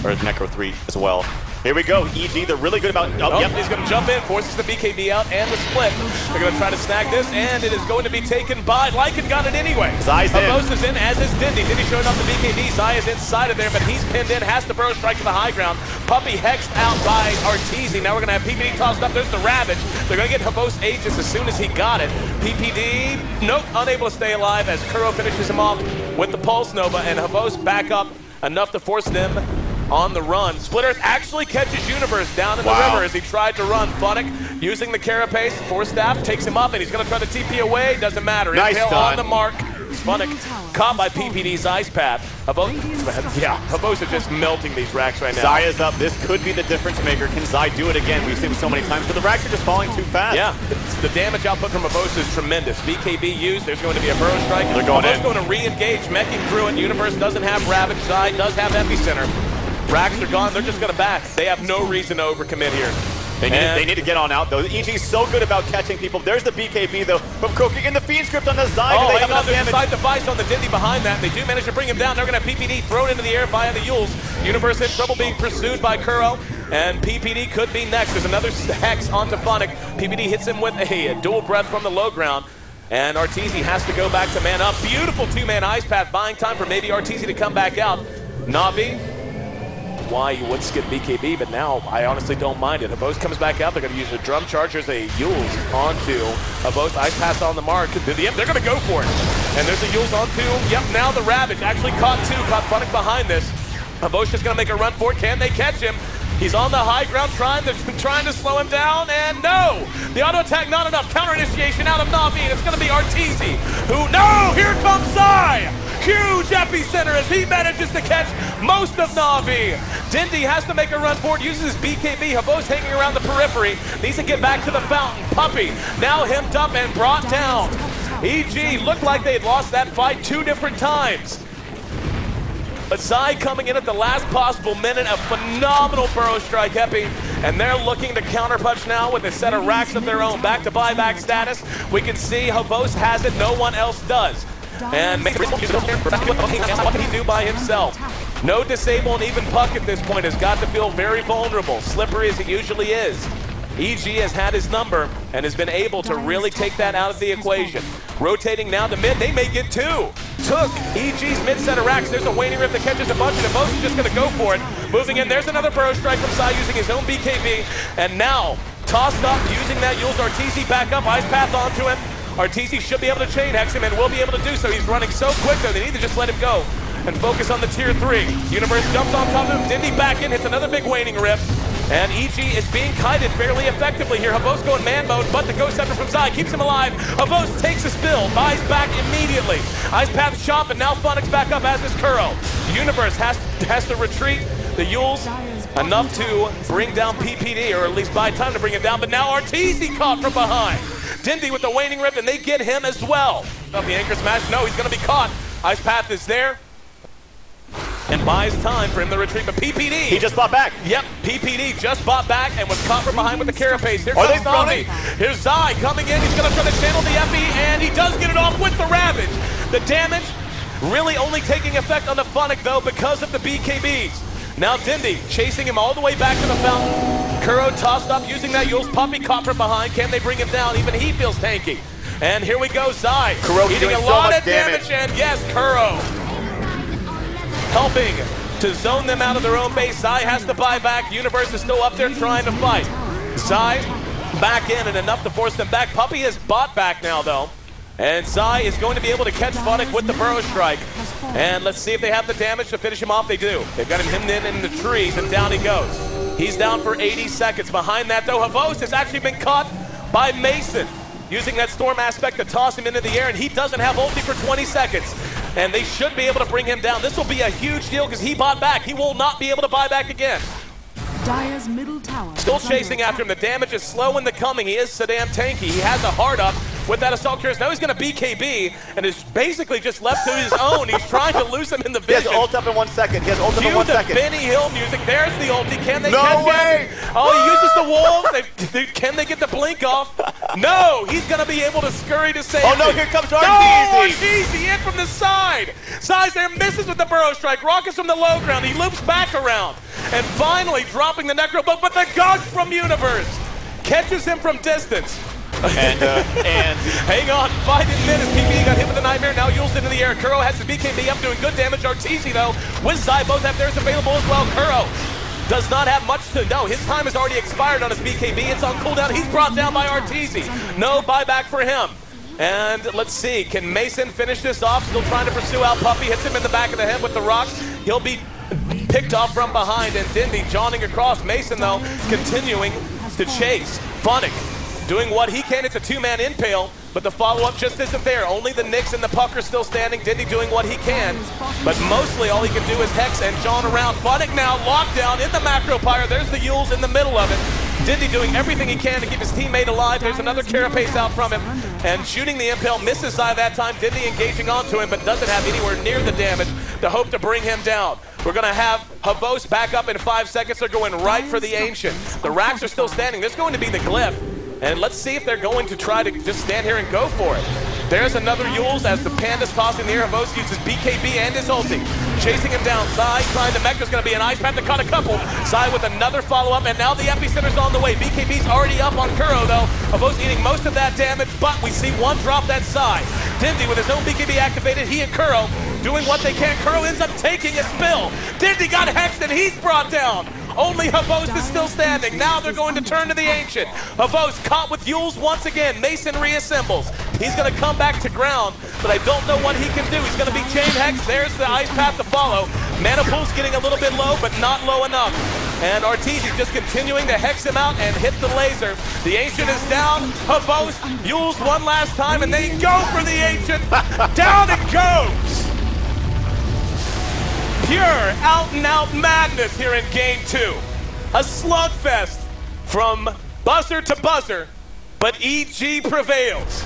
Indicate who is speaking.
Speaker 1: or Necro 3 as well. Here we go, EG, they're really good about...
Speaker 2: Oh, yep, he's going to jump in, forces the BKB out and the split. They're going to try to snag this, and it is going to be taken by... Lycan got it anyway.
Speaker 1: Zai's in.
Speaker 2: Hobos is in, as is Dindy. Dindy showing off the BKB. Zai is inside of there, but he's pinned in, has the Burrow Strike to the high ground. Puppey hexed out by Ayesee. Now we're going to have PPD tossed up. There's the Ravage. They're going to get Hobos Aegis as soon as he got it. PPD, nope, unable to stay alive as Kuro finishes him off with the Pulse Nova, and Hobos back up enough to force them on the run. Split Earth actually catches Universe down in the river as he tried to run. Funnick using the Carapace, Force Staff, takes him up, and he's going to try to TP away. Doesn't matter.
Speaker 1: Nice
Speaker 2: Impale on the mark. Funnick caught by PPD's Ice Path. Hobos are just melting these racks right now.
Speaker 1: Zai is up. This could be the difference maker. Can Zai do it again? We've seen it so many times, but the racks are just falling too fast.
Speaker 2: Yeah, the damage output from Hobos is tremendous. BKB used. There's going to be a Burrow Strike.
Speaker 1: They're going in.
Speaker 2: Going to re-engage, meching through it. Universe doesn't have Ravage. Zai does have Epicenter. Racks are gone. They're just going to back. They have no reason to overcommit here.
Speaker 1: They need to get on out, though. EG's so good about catching people. There's the BKB, though, from Kroki in the Fiend Script on the Zai.
Speaker 2: Oh,
Speaker 1: they have enough
Speaker 2: there's
Speaker 1: damage?
Speaker 2: a side device on the Dindy behind that. They do manage to bring him down. They're going to have PPD thrown into the air via the Yules. Universe in trouble being pursued by Kuro, and PPD could be next. There's another hex onto Funnick. PPD hits him with a dual breath from the low ground, and Ayesee has to go back to man up. Beautiful two-man Ice Path, buying time for maybe Ayesee to come back out. Na'Vi, why you would skip BKB, but now I honestly don't mind it. Hobos comes back out. They're going to use the drum chargers, a Yules onto Hobos. Ice Pass on the mark. Yep, they're going to go for it. And there's a Yules onto, yep, now the Ravage. Actually caught two, caught Funnick behind this. Hobos just going to make a run for it. Can they catch him? He's on the high ground trying to slow him down, and no! The auto attack not enough. Counter initiation out of Na'Vi, and it's going to be Ayesee, who, no! Here comes Zai! Huge epicenter as he manages to catch most of Na'Vi. Dindy has to make a run for it, uses his BKB. Hobos hanging around the periphery, needs to get back to the fountain. Puppey now hemmed up and brought down. EG looked like they had lost that fight 2 different times. But Zai coming in at the last possible minute, a phenomenal Burrow Strike Epi, and they're looking to counterpunch now with a set of racks of their own. Back to buyback status. We can see Hobos has it, no one else does. And what can he do by himself? No disable, and even Puck at this point has got to feel very vulnerable, slippery as it usually is. EG has had his number and has been able to really take that out of the equation. Rotating now to mid, they may get 2. Took EG's mid set of racks. There's a waning rift that catches a bunch, and Hobos is just going to go for it. Moving in, there's another Burrow Strike from Zai using his own BKB, and now tossed up using that Yules. Ayesee back up, Ice Path onto him. Ayesee should be able to chain hex him and will be able to do so. He's running so quick though, they need to just let him go and focus on the tier 3. Universe jumps on top of him, Dindy back in, hits another big waning rift. And EG is being kited fairly effectively here. Hobos going man mode, but the Ghost Scepter from Zai keeps him alive. Hobos takes a spill, buys back immediately. Ice Path shot, and now Funnick's back up, as is Kuro. Universe has to retreat. The Yules enough to bring down PPD, or at least buy time to bring him down, but now Ayesee caught from behind. Dindy with the waning rift, and they get him as well. Up the anchor smash, no, he's gonna be caught. Ice Path is there and buys time for him to retreat, but PPD.
Speaker 1: He just bought back.
Speaker 2: Yep, PPD just bought back and was caught from behind with the Carapace. Here comes Na'Vi. Here's Zai coming in, he's gonna try to channel the Epi, and he does get it off with the Ravage. The damage really only taking effect on the Funnick though because of the BKBs. Now Dindy chasing him all the way back to the fountain. Kuro tossed up using that Yules. Puppey caught from behind. Can they bring him down? Even he feels tanky. And here we go, Zai.
Speaker 1: Kuro
Speaker 2: eating a lot of damage, and yes, Kuro helping to zone them out of their own base. Zai has to buy back. Universe is still up there trying to fight. Zai back in and enough to force them back. Puppey has bought back now though. And Zai is going to be able to catch Funnick with the Burrow Strike. And let's see if they have the damage to finish him off. They do. They've got him hemmed in the trees, and down he goes. He's down for 80 seconds. Behind that, though, Hobos has actually been caught by Mason, using that Storm aspect to toss him into the air, and he doesn't have ulti for 20 seconds. And they should be able to bring him down. This will be a huge deal because he bought back. He will not be able to buy back again.
Speaker 3: Dire's middle tower
Speaker 2: still chasing after him. The damage is slow in the coming. He is so damn tanky. He has a hard up with that Assault Curious. Now he's going to BKB and is basically just left to his own. He's trying to lose him in the vision.
Speaker 1: He has ult up in 1 second. He has ult up in 1 second.
Speaker 2: Benny Hill music. There's the ulti. Can they
Speaker 1: catch him?
Speaker 2: No way! Oh, he uses the wolves. Can they get the blink off? No! He's going to be able to scurry to safety.
Speaker 1: Oh no, here comes Ayesee.
Speaker 2: No! Ayesee in from the side. Zai's there, misses with the Burrow Strike. Rockets from the low ground. He loops back around. and finally dropping the Necro Boat, but the Gauge from Universe catches him from distance.
Speaker 1: And
Speaker 2: hang on, 5 minutes. PPD got hit with the Nightmare. Now Yule's into the air. Kuro has his BKB up, doing good damage. Ayesee, though, with Zai, both have theirs available as well. Kuro does not have much to know. His time has already expired on his BKB. It's on cooldown. He's brought down by Ayesee. No buyback for him. And let's see, can Mason finish this off? Still trying to pursue out Puppey. Hits him in the back of the head with the rock. He'll be picked off from behind, and Dindy jawing across. Mason, though, continuing to chase. Funnick doing what he can. It's a 2-man impale, but the follow-up just isn't there. Only the Nyx and the Puck are still standing. Dindy doing what he can, but mostly all he can do is hex and jawn around. Funnick now locked down in the macro pyre. There's the Yules in the middle of it. Dindy doing everything he can to keep his teammate alive. There's another carapace out from him, and shooting the impale, misses Zai that time. Dindy engaging onto him, but doesn't have anywhere near the damage to hope to bring him down. We're gonna have Havos back up in 5 seconds. They're going right for the Ancient. The racks are still standing. There's going to be the Glyph. And let's see if they're going to try to just stand here and go for it. There's another Yules as the Panda's tossing the air. Havos uses BKB and his ulti. Chasing him down. Zai trying to mech. There's going to be an Ice Path to cut a couple. Zai with another follow-up, and now the Epicenter's on the way. BKB's already up on Kuro, though. Havos eating most of that damage, but we see one drop that Zai. Dindy with his own BKB activated. He and Kuro doing what they can. Kuro ends up taking a spill. Dindy got hexed, and he's brought down. Only Havos is still standing. Now they're going to turn to the Ancient. Havos caught with Yules once again. Mason reassembles. He's going to come back to ground, but I don't know what he can do. He's going to be chain hex. There's the Ice Path to follow. Mana pool's getting a little bit low, but not low enough. And Ayesee just continuing to hex him out and hit the laser. The Ancient is down. Havos, Yules one last time, and they go for the Ancient. Down it goes. Pure out-and-out madness here in Game 2. A slugfest from buzzer to buzzer, but EG prevails.